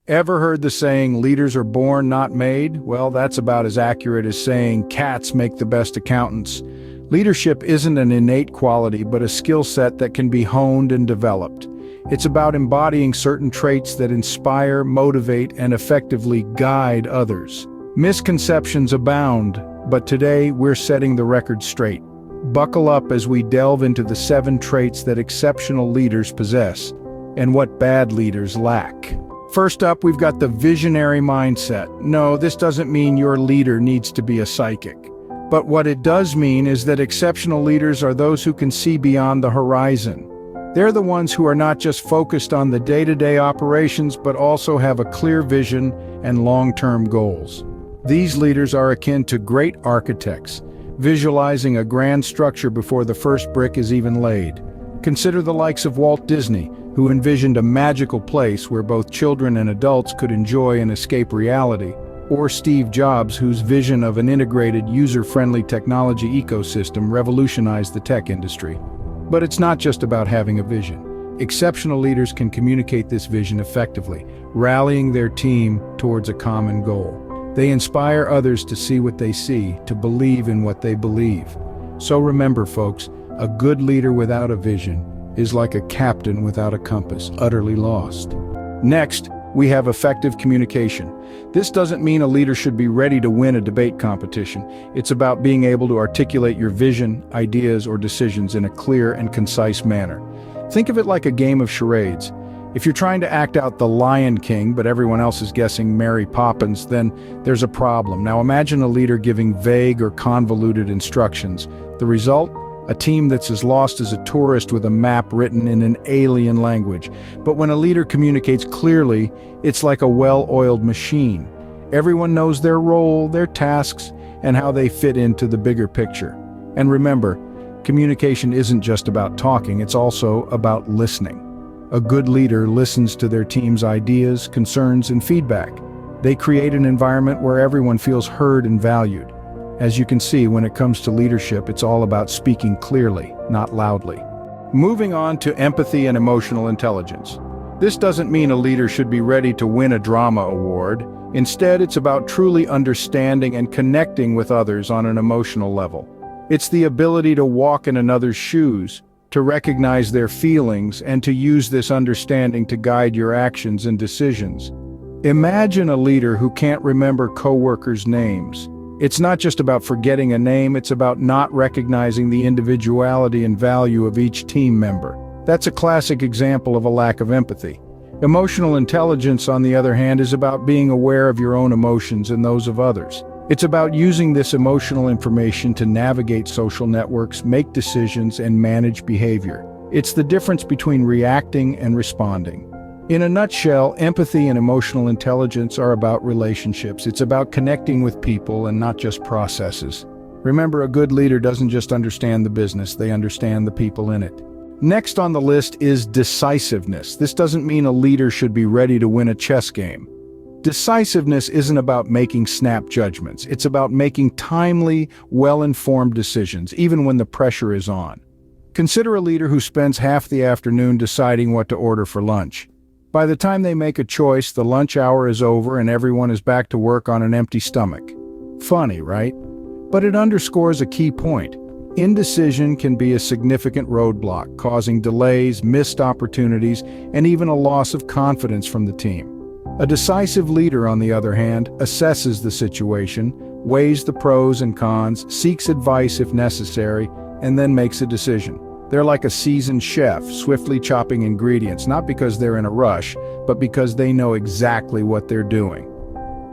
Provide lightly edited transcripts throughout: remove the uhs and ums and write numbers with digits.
Ever heard the saying, leaders are born, not made? Well, that's about as accurate as saying cats make the best accountants. Leadership isn't an innate quality, but a skill set that can be honed and developed. It's about embodying certain traits that inspire, motivate, and effectively guide others. Misconceptions abound, but today we're setting the record straight. Buckle up as we delve into the 7 traits that exceptional leaders possess, and what bad leaders lack. First up, we've got the visionary mindset. No, this doesn't mean your leader needs to be a psychic. But what it does mean is that exceptional leaders are those who can see beyond the horizon. They're the ones who are not just focused on the day-to-day operations, but also have a clear vision and long-term goals. These leaders are akin to great architects, visualizing a grand structure before the first brick is even laid. Consider the likes of Walt Disney, who envisioned a magical place where both children and adults could enjoy and escape reality, or Steve Jobs, whose vision of an integrated, user-friendly technology ecosystem revolutionized the tech industry. But it's not just about having a vision. Exceptional leaders can communicate this vision effectively, rallying their team towards a common goal. They inspire others to see what they see, to believe in what they believe. So remember, folks, a good leader without a vision is like a captain without a compass, utterly lost. Next, we have effective communication. This doesn't mean a leader should be ready to win a debate competition. It's about being able to articulate your vision, ideas, or decisions in a clear and concise manner. Think of it like a game of charades. If you're trying to act out the Lion King, but everyone else is guessing Mary Poppins, then there's a problem. Now imagine a leader giving vague or convoluted instructions. The result? A team that's as lost as a tourist with a map written in an alien language. But when a leader communicates clearly, it's like a well-oiled machine. Everyone knows their role, their tasks, and how they fit into the bigger picture. And remember, communication isn't just about talking, it's also about listening. A good leader listens to their team's ideas, concerns, and feedback. They create an environment where everyone feels heard and valued. As you can see, when it comes to leadership, it's all about speaking clearly, not loudly. Moving on to empathy and emotional intelligence. This doesn't mean a leader should be ready to win a drama award. Instead, it's about truly understanding and connecting with others on an emotional level. It's the ability to walk in another's shoes, to recognize their feelings, and to use this understanding to guide your actions and decisions. Imagine a leader who can't remember coworkers' names. It's not just about forgetting a name, it's about not recognizing the individuality and value of each team member. That's a classic example of a lack of empathy. Emotional intelligence, on the other hand, is about being aware of your own emotions and those of others. It's about using this emotional information to navigate social networks, make decisions, and manage behavior. It's the difference between reacting and responding. In a nutshell, empathy and emotional intelligence are about relationships. It's about connecting with people and not just processes. Remember, a good leader doesn't just understand the business, they understand the people in it. Next on the list is decisiveness. This doesn't mean a leader should be ready to win a chess game. Decisiveness isn't about making snap judgments. It's about making timely, well-informed decisions, even when the pressure is on. Consider a leader who spends half the afternoon deciding what to order for lunch. By the time they make a choice, the lunch hour is over and everyone is back to work on an empty stomach. Funny, right? But it underscores a key point. Indecision can be a significant roadblock, causing delays, missed opportunities, and even a loss of confidence from the team. A decisive leader, on the other hand, assesses the situation, weighs the pros and cons, seeks advice if necessary, and then makes a decision. They're like a seasoned chef, swiftly chopping ingredients, not because they're in a rush, but because they know exactly what they're doing.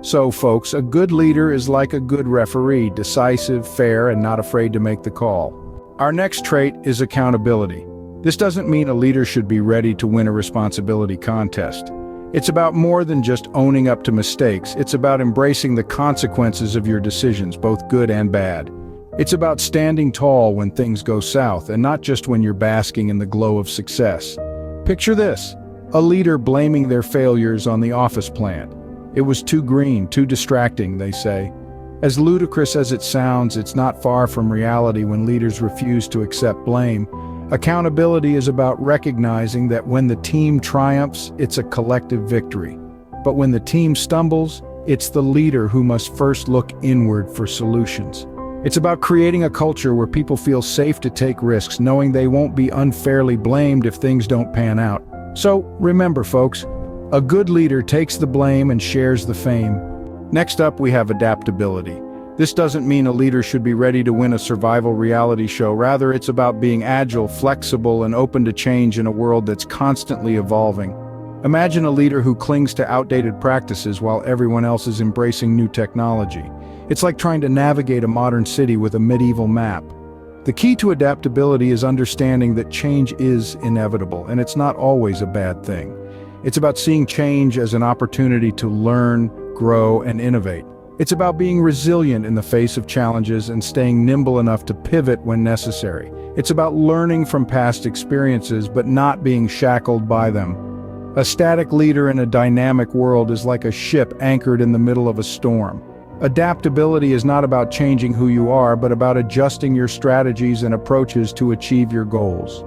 So, folks, a good leader is like a good referee, decisive, fair, and not afraid to make the call. Our next trait is accountability. This doesn't mean a leader should be ready to win a responsibility contest. It's about more than just owning up to mistakes. It's about embracing the consequences of your decisions, both good and bad. It's about standing tall when things go south, and not just when you're basking in the glow of success. Picture this: a leader blaming their failures on the office plant. It was too green, too distracting, they say. As ludicrous as it sounds, it's not far from reality when leaders refuse to accept blame. Accountability is about recognizing that when the team triumphs, it's a collective victory. But when the team stumbles, it's the leader who must first look inward for solutions. It's about creating a culture where people feel safe to take risks, knowing they won't be unfairly blamed if things don't pan out. So, remember folks, a good leader takes the blame and shares the fame. Next up, we have adaptability. This doesn't mean a leader should be ready to win a survival reality show. Rather, it's about being agile, flexible, and open to change in a world that's constantly evolving. Imagine a leader who clings to outdated practices while everyone else is embracing new technology. It's like trying to navigate a modern city with a medieval map. The key to adaptability is understanding that change is inevitable, and it's not always a bad thing. It's about seeing change as an opportunity to learn, grow, and innovate. It's about being resilient in the face of challenges and staying nimble enough to pivot when necessary. It's about learning from past experiences but not being shackled by them. A static leader in a dynamic world is like a ship anchored in the middle of a storm. Adaptability is not about changing who you are, but about adjusting your strategies and approaches to achieve your goals.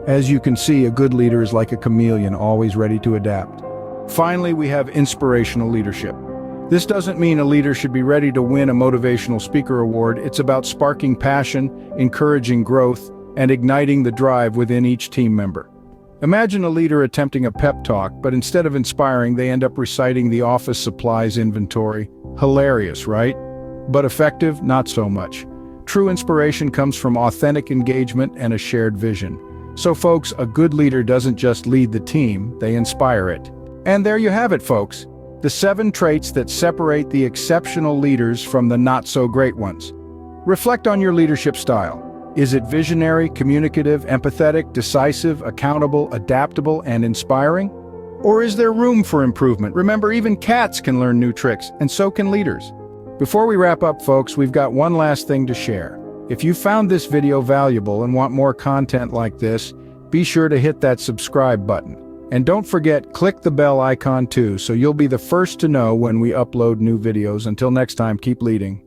As you can see, a good leader is like a chameleon, always ready to adapt. Finally, we have inspirational leadership. This doesn't mean a leader should be ready to win a motivational speaker award. It's about sparking passion, encouraging growth, and igniting the drive within each team member. Imagine a leader attempting a pep talk, but instead of inspiring, they end up reciting the office supplies inventory. Hilarious, right? But effective? Not so much. True inspiration comes from authentic engagement and a shared vision. So folks, a good leader doesn't just lead the team, they inspire it. And there you have it, folks. The 7 traits that separate the exceptional leaders from the not-so-great ones. Reflect on your leadership style. Is it visionary, communicative, empathetic, decisive, accountable, adaptable, and inspiring? Or is there room for improvement? Remember, even cats can learn new tricks, and so can leaders. Before we wrap up, folks, we've got one last thing to share. If you found this video valuable and want more content like this, be sure to hit that subscribe button. And don't forget, click the bell icon too, so you'll be the first to know when we upload new videos. Until next time, keep leading.